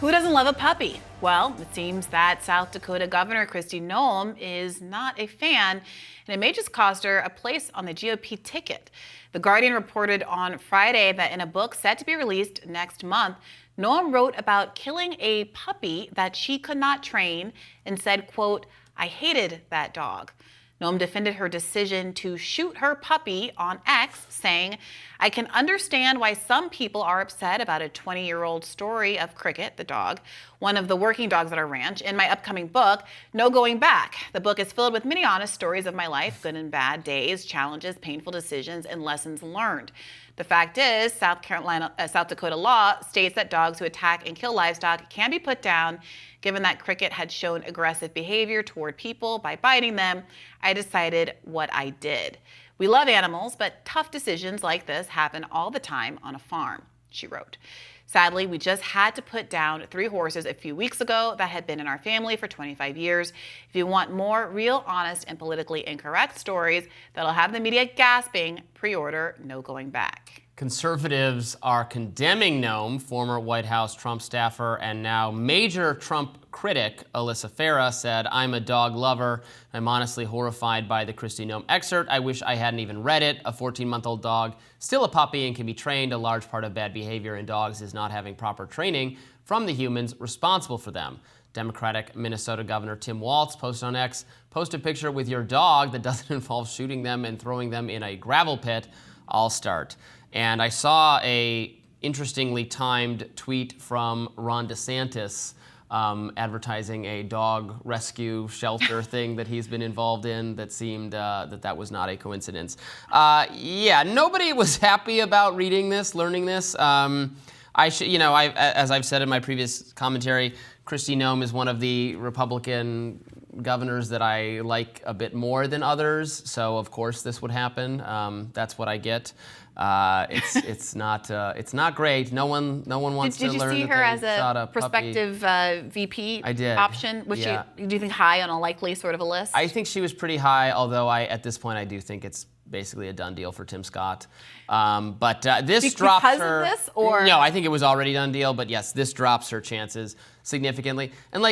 Who doesn't love a puppy? Well, it seems that South Dakota Governor Kristi Noem is not a fan, and it may just cost her a place on the GOP ticket. The Guardian reported on Friday that in a book set to be released next month, Noem wrote about killing a puppy that she could not train and said, quote, "I hated that dog." Noem defended her decision to shoot her puppy on X, saying, "I can understand why some people are upset about a 20-year-old story of Cricket, the dog, one of the working dogs at our ranch. In my upcoming book, No Going Back. The book is filled with many honest stories of my life, good and bad days, challenges, painful decisions, and lessons learned. The fact is, South Dakota law states that dogs who attack and kill livestock can be put down. Given that Cricket had shown aggressive behavior toward people by biting them, I decided what I did. We love animals, but tough decisions like this happen all the time on a farm," she wrote. "Sadly, we just had to put down 3 horses a few weeks ago that had been in our family for 25 years. If you want more real, honest, and politically incorrect stories that'll have the media gasping, pre-order No Going Back." Conservatives are condemning Noem. Former White House Trump staffer and now major Trump critic Alyssa Farah said, "I'm a dog lover. I'm honestly horrified by the Kristi Noem excerpt. I wish I hadn't even read it. A 14-month-old dog, still a puppy and can be trained. A large part of bad behavior in dogs is not having proper training from the humans responsible for them." Democratic Minnesota Governor Tim Walz posted on X, "Post a picture with your dog that doesn't involve shooting them and throwing them in a gravel pit. I'll start." And I saw a interestingly timed tweet from Ron DeSantis advertising a dog rescue shelter thing that he's been involved in that seemed that was not a coincidence. Yeah, nobody was happy about reading this, learning this. As I've said in my previous commentary, Kristi Noem is one of the Republican governors that I like a bit more than others, so of course this would happen. That's what I get. It's not great. No one wants to learn. Did you see her as a prospective VP option? Was she, do you think, high on a likely sort of a list? I think she was pretty high, although at this point I do think it's basically a done deal for Tim Scott. But this drops her. Because of this, or no? I think it was already a done deal. But yes, this drops her chances significantly. And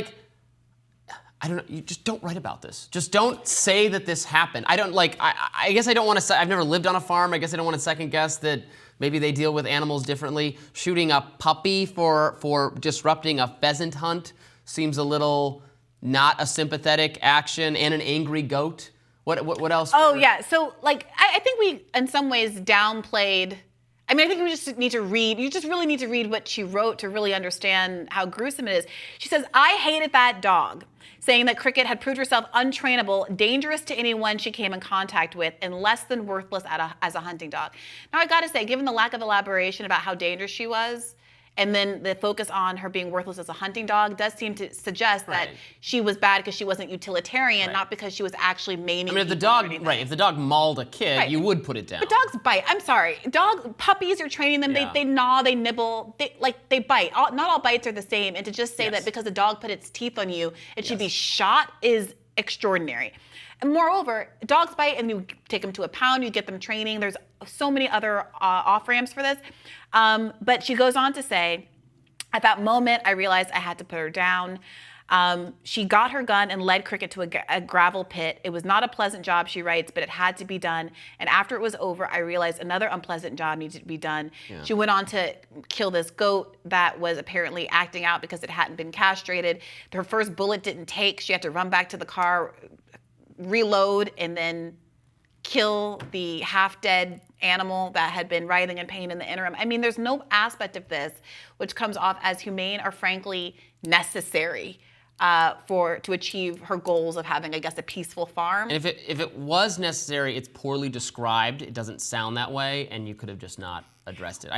I don't know. You just don't write about this. Just don't say that this happened. I don't I guess I don't want to. I've never lived on a farm. I guess I don't want to second guess that maybe they deal with animals differently. Shooting a puppy for disrupting a pheasant hunt seems a little not a sympathetic action, and an angry goat. What else? Oh yeah. So I think we in some ways downplayed. I mean, I think we just need to read. You just really need to read what she wrote to really understand how gruesome it is. She says, "I hated that dog," saying that Cricket had proved herself untrainable, dangerous to anyone she came in contact with, and less than worthless as a hunting dog. Now, I gotta say, given the lack of elaboration about how dangerous she was, and then the focus on her being worthless as a hunting dog does seem to suggest that she was bad because she wasn't utilitarian, not because she was actually maiming. I mean, if the dog mauled a kid, you would put it down. But dogs bite. I'm sorry. Puppies, you're training them. They gnaw, they nibble, they bite. Not all bites are the same. And to just say that because the dog put its teeth on you, it should be shot is extraordinary. And moreover, dogs bite, and you take them to a pound, you get them training. There's so many other off-ramps for this. But she goes on to say, "At that moment, I realized I had to put her down." She got her gun and led Cricket to a gravel pit. "It was not a pleasant job," she writes, "but it had to be done. And after it was over, I realized another unpleasant job needed to be done." Yeah. She went on to kill this goat that was apparently acting out because it hadn't been castrated. Her first bullet didn't take. She had to run back to the car, reload, and then kill the half-dead animal that had been writhing in pain in the interim. I mean, there's no aspect of this which comes off as humane or frankly necessary to achieve her goals of having, I guess, a peaceful farm. And if it was necessary, it's poorly described. It doesn't sound that way, and you could have just not addressed it.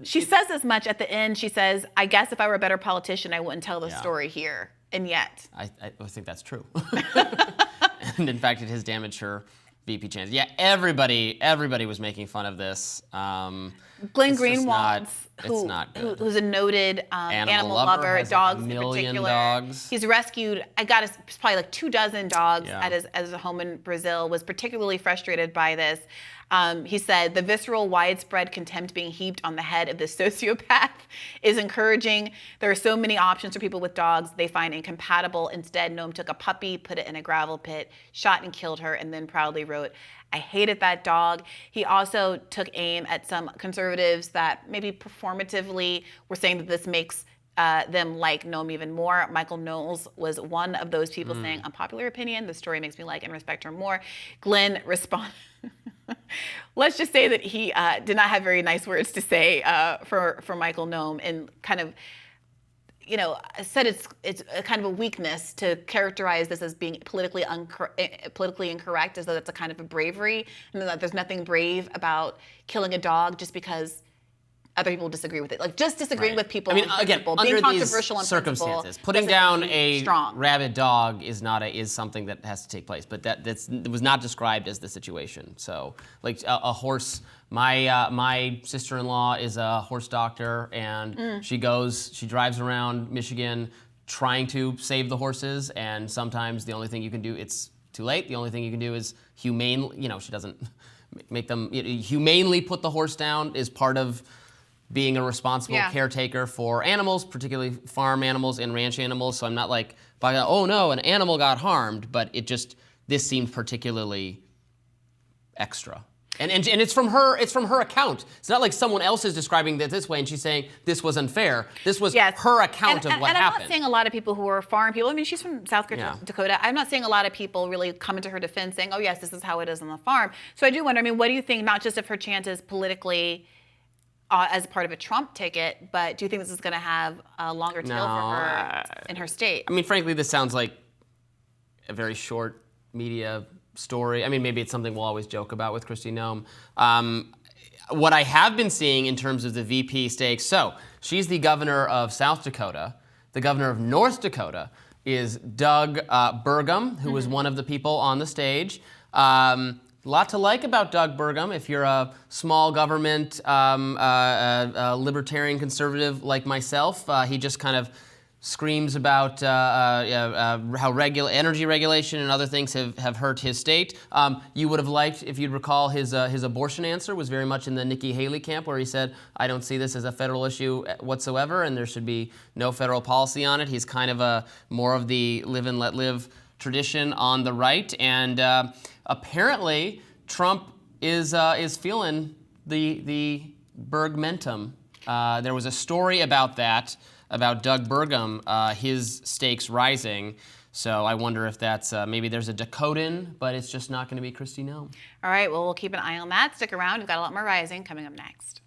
She says as much at the end. She says, "I guess if I were a better politician, I wouldn't tell the story here." And yet, I think that's true. And in fact, it has damaged her VP chance. Yeah, everybody was making fun of this. Glenn Greenwald, who's a noted animal lover, dogs in particular. Dogs. He's rescued, probably 24 dogs at his home in Brazil, was particularly frustrated by this. He said, the visceral, widespread contempt being heaped on the head of this sociopath is encouraging. There are so many options for people with dogs they find incompatible. Instead, Noem took a puppy, put it in a gravel pit, shot and killed her, and then proudly wrote, I hated that dog. He also took aim at some conservatives that maybe performatively were saying that this makes them like Noem even more. Michael Knowles was one of those people saying, unpopular opinion, the story makes me like and respect her more. Glenn responded. Let's just say that he did not have very nice words to say for Michael Noem, and kind of, said it's a kind of a weakness to characterize this as being politically incorrect, as though that's a kind of a bravery, and that there's nothing brave about killing a dog just because other people disagree with it. Like, just disagreeing with people. I mean, again, under these circumstances, putting down a rabid dog is something that has to take place. But it was not described as the situation. So, like a horse. My sister-in-law is a horse doctor, and she drives around Michigan trying to save the horses. And sometimes the only thing you can do, it's too late. The only thing you can do is humanely. She doesn't make them humanely put the horse down. Is part of being a responsible caretaker for animals, particularly farm animals and ranch animals. So I'm not like, oh no, an animal got harmed, but this seemed particularly extra. And it's from her account. It's not like someone else is describing it this way and she's saying this was unfair. This was her account of what happened. And I'm not saying a lot of people who are farm people, I mean, she's from South Dakota. I'm not saying a lot of people really come into her defense saying, oh yes, this is how it is on the farm. So I do wonder, I mean, what do you think, not just of her chances politically as part of a Trump ticket, but do you think this is going to have a longer tail for her in her state? I mean, frankly, this sounds like a very short media story. I mean, maybe it's something we'll always joke about with Kristi Noem. What I have been seeing in terms of the VP stakes, so she's the governor of South Dakota. The governor of North Dakota is Doug Burgum, who was one of the people on the stage. A lot to like about Doug Burgum if you're a small government libertarian conservative like myself. He just kind of screams about how energy regulation and other things have hurt his state. You would have liked, if you'd recall, his abortion answer was very much in the Nikki Haley camp, where he said, I don't see this as a federal issue whatsoever, and there should be no federal policy on it. He's kind of more of the live and let live tradition on the right, and apparently Trump is feeling the Bergmentum. There was a story about that, about Doug Burgum, his stakes rising. So I wonder if that's maybe there's a Dakotan, but it's just not going to be Kristi Noem. All right, well, we'll keep an eye on that. Stick around. We've got a lot more rising coming up next.